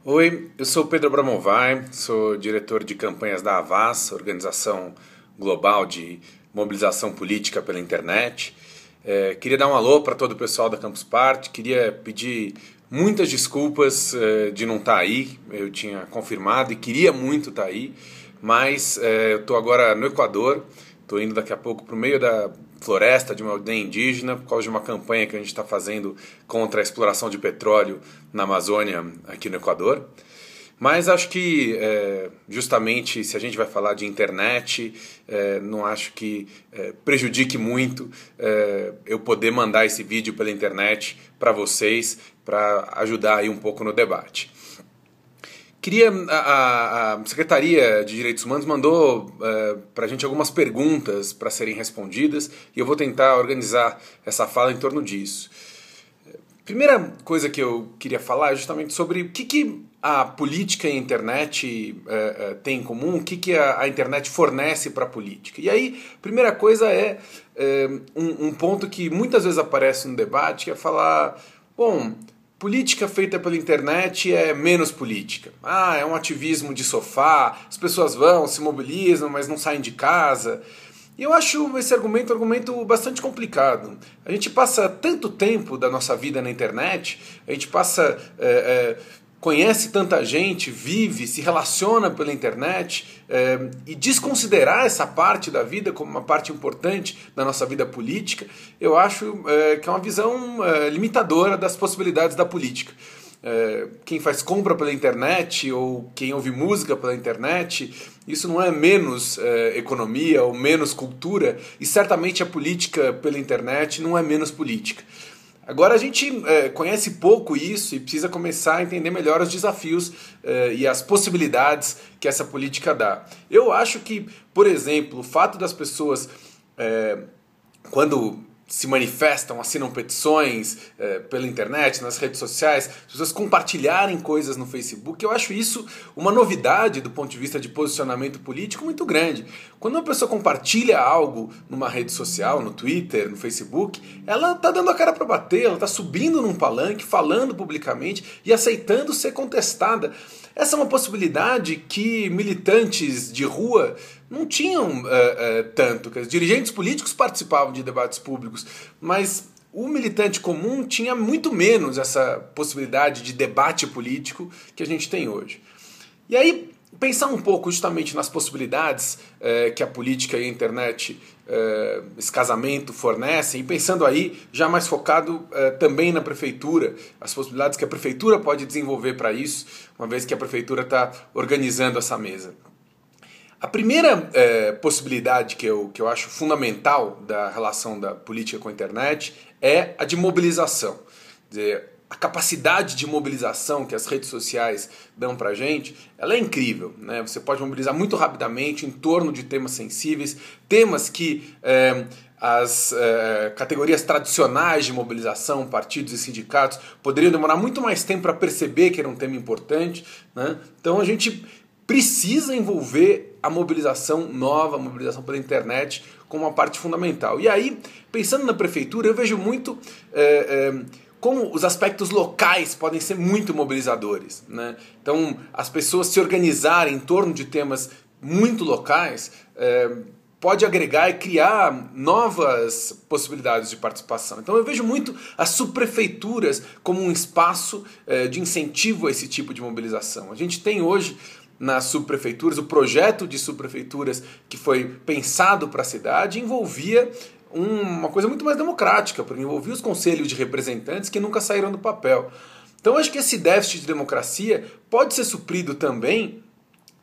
Oi, eu sou o Pedro Abramovay, sou diretor de campanhas da Havas, organização global de mobilização política pela internet. Queria dar um alô para todo o pessoal da Campus Party, queria pedir muitas desculpas de não estar aí, eu tinha confirmado e queria muito estar aí, mas eu estou agora no Equador, estou indo daqui a pouco para o meio da floresta de uma aldeia indígena por causa de uma campanha que a gente está fazendo contra a exploração de petróleo na Amazônia, aqui no Equador. Mas acho que, justamente, se a gente vai falar de internet, não acho que prejudique muito eu poder mandar esse vídeo pela internet para vocês, para ajudar aí um pouco no debate. A Secretaria de Direitos Humanos mandou para a gente algumas perguntas para serem respondidas e eu vou tentar organizar essa fala em torno disso. Primeira coisa que eu queria falar é justamente sobre o que a política e a internet têm em comum, o que a internet fornece para a política. E aí, a primeira coisa é um ponto que muitas vezes aparece no debate, que é falar, bom, política feita pela internet é menos política. Ah, é um ativismo de sofá, as pessoas vão, se mobilizam, mas não saem de casa. E eu acho esse argumento um argumento bastante complicado. A gente passa tanto tempo da nossa vida na internet, a gente conhece tanta gente, vive, se relaciona pela internet, e desconsiderar essa parte da vida como uma parte importante da nossa vida política, eu acho que é uma visão limitadora das possibilidades da política. Quem faz compra pela internet ou quem ouve música pela internet, isso não é menos economia ou menos cultura, e certamente a política pela internet não é menos política. Agora a gente conhece pouco isso e precisa começar a entender melhor os desafios e as possibilidades que essa política dá. Eu acho que, por exemplo, o fato das pessoas, quando se manifestam, assinam petições pela internet, nas redes sociais, as pessoas compartilharem coisas no Facebook, eu acho isso uma novidade do ponto de vista de posicionamento político muito grande. Quando uma pessoa compartilha algo numa rede social, no Twitter, no Facebook, ela está dando a cara para bater, ela está subindo num palanque, falando publicamente e aceitando ser contestada. Essa é uma possibilidade que militantes de rua não tinham tanto. Dirigentes políticos participavam de debates públicos, mas o militante comum tinha muito menos essa possibilidade de debate político que a gente tem hoje. E aí, pensar um pouco justamente nas possibilidades que a política e a internet, esse casamento fornecem, e pensando aí já mais focado também na prefeitura, as possibilidades que a prefeitura pode desenvolver para isso, uma vez que a prefeitura está organizando essa mesa. A primeira possibilidade que eu acho fundamental da relação da política com a internet é a de mobilização. Quer dizer, a capacidade de mobilização que as redes sociais dão pra gente, ela é incrível, né? Você pode mobilizar muito rapidamente em torno de temas sensíveis, temas que as categorias tradicionais de mobilização, partidos e sindicatos, poderiam demorar muito mais tempo para perceber que era um tema importante, né? Então a gente precisa envolver a mobilização nova, a mobilização pela internet, como uma parte fundamental. E aí, pensando na prefeitura, eu vejo muito como os aspectos locais podem ser muito mobilizadores, né? Então, as pessoas se organizarem em torno de temas muito locais pode agregar e criar novas possibilidades de participação. Então eu vejo muito as subprefeituras como um espaço de incentivo a esse tipo de mobilização. A gente tem hoje nas subprefeituras, o projeto de subprefeituras que foi pensado para a cidade envolvia uma coisa muito mais democrática, porque envolvia os conselhos de representantes que nunca saíram do papel. Então acho que esse déficit de democracia pode ser suprido também,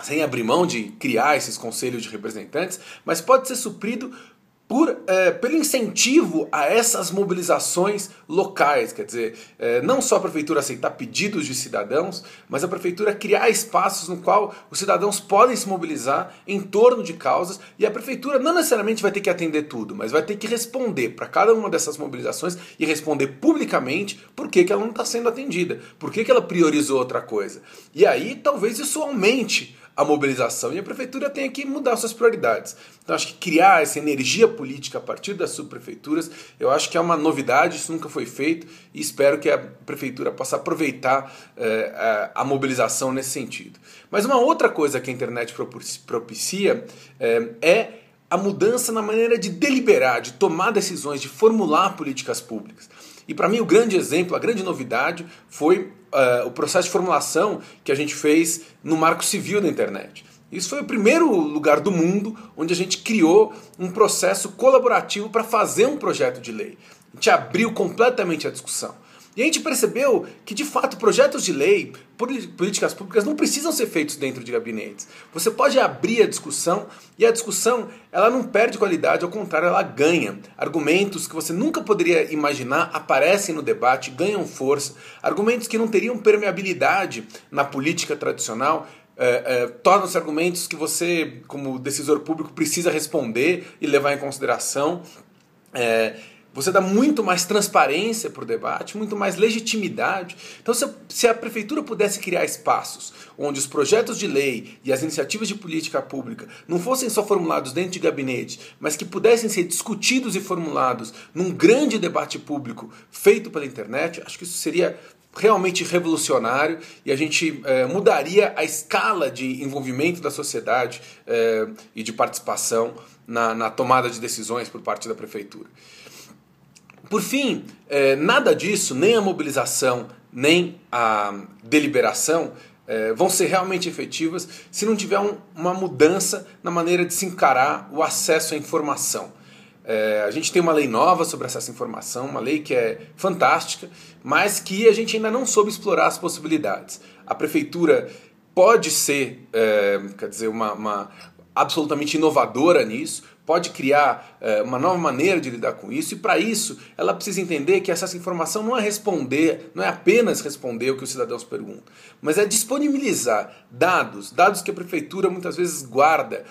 sem abrir mão de criar esses conselhos de representantes, mas pode ser suprido pelo incentivo a essas mobilizações locais, quer dizer, não só a prefeitura aceitar pedidos de cidadãos, mas a prefeitura criar espaços no qual os cidadãos podem se mobilizar em torno de causas, e a prefeitura não necessariamente vai ter que atender tudo, mas vai ter que responder para cada uma dessas mobilizações e responder publicamente por que ela não está sendo atendida, por que ela priorizou outra coisa. E aí talvez isso aumente a mobilização. E a prefeitura tem que mudar suas prioridades. Então acho que criar essa energia política a partir das subprefeituras, eu acho que é uma novidade, isso nunca foi feito, e espero que a prefeitura possa aproveitar a mobilização nesse sentido. Mas uma outra coisa que a internet propicia é a mudança na maneira de deliberar, de tomar decisões, de formular políticas públicas. E para mim o grande exemplo, a grande novidade foi o processo de formulação que a gente fez no Marco Civil da internet. Isso foi o primeiro lugar do mundo onde a gente criou um processo colaborativo para fazer um projeto de lei. A gente abriu completamente a discussão. E a gente percebeu que, de fato, projetos de lei, políticas públicas não precisam ser feitos dentro de gabinetes. Você pode abrir a discussão e a discussão ela não perde qualidade, ao contrário, ela ganha. Argumentos que você nunca poderia imaginar aparecem no debate, ganham força. Argumentos que não teriam permeabilidade na política tradicional tornam-se argumentos que você, como decisor público, precisa responder e levar em consideração. Você dá muito mais transparência para o debate, muito mais legitimidade. Então, se a prefeitura pudesse criar espaços onde os projetos de lei e as iniciativas de política pública não fossem só formulados dentro de gabinete, mas que pudessem ser discutidos e formulados num grande debate público feito pela internet, acho que isso seria realmente revolucionário e a gente mudaria a escala de envolvimento da sociedade e de participação na tomada de decisões por parte da prefeitura. Por fim, nada disso, nem a mobilização, nem a deliberação, vão ser realmente efetivas se não tiver uma mudança na maneira de se encarar o acesso à informação. A gente tem uma lei nova sobre acesso à informação, uma lei que é fantástica, mas que a gente ainda não soube explorar as possibilidades. A prefeitura pode ser, uma absolutamente inovadora nisso, pode criar uma nova maneira de lidar com isso, e para isso ela precisa entender que essa informação não é apenas responder o que os cidadãos perguntam, mas é disponibilizar dados que a prefeitura muitas vezes guarda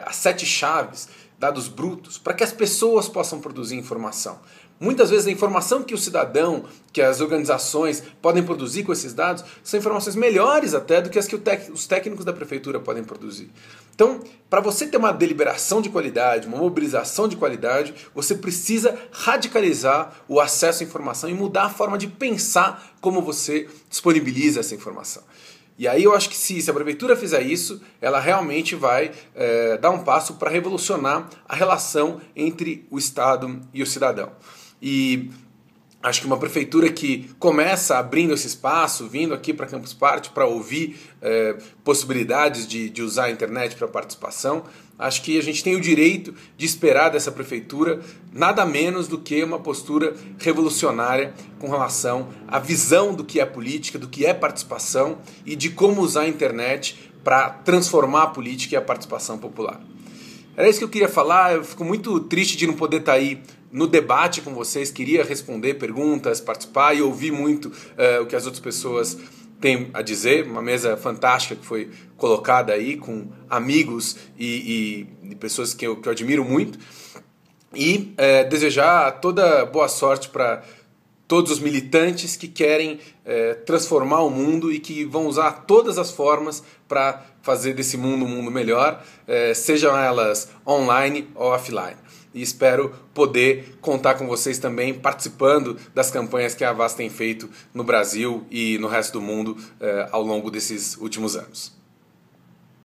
as 7 chaves, dados brutos, para que as pessoas possam produzir informação. Muitas vezes a informação que o cidadão, que as organizações podem produzir com esses dados são informações melhores até do que as que os técnicos da prefeitura podem produzir. Então, para você ter uma deliberação de qualidade, uma mobilização de qualidade, você precisa radicalizar o acesso à informação e mudar a forma de pensar como você disponibiliza essa informação. E aí eu acho que se a prefeitura fizer isso, ela realmente vai dar um passo para revolucionar a relação entre o Estado e o cidadão. E acho que uma prefeitura que começa abrindo esse espaço, vindo aqui para Campus Party para ouvir possibilidades de usar a internet para participação, acho que a gente tem o direito de esperar dessa prefeitura nada menos do que uma postura revolucionária com relação à visão do que é política, do que é participação e de como usar a internet para transformar a política e a participação popular. Era isso que eu queria falar, eu fico muito triste de não poder estar aí no debate com vocês, queria responder perguntas, participar e ouvir muito o que as outras pessoas têm a dizer, uma mesa fantástica que foi colocada aí com amigos e pessoas que eu admiro muito e desejar toda boa sorte para todos os militantes que querem transformar o mundo e que vão usar todas as formas para fazer desse mundo um mundo melhor, sejam elas online ou offline. E espero poder contar com vocês também participando das campanhas que a Avast tem feito no Brasil e no resto do mundo ao longo desses últimos anos.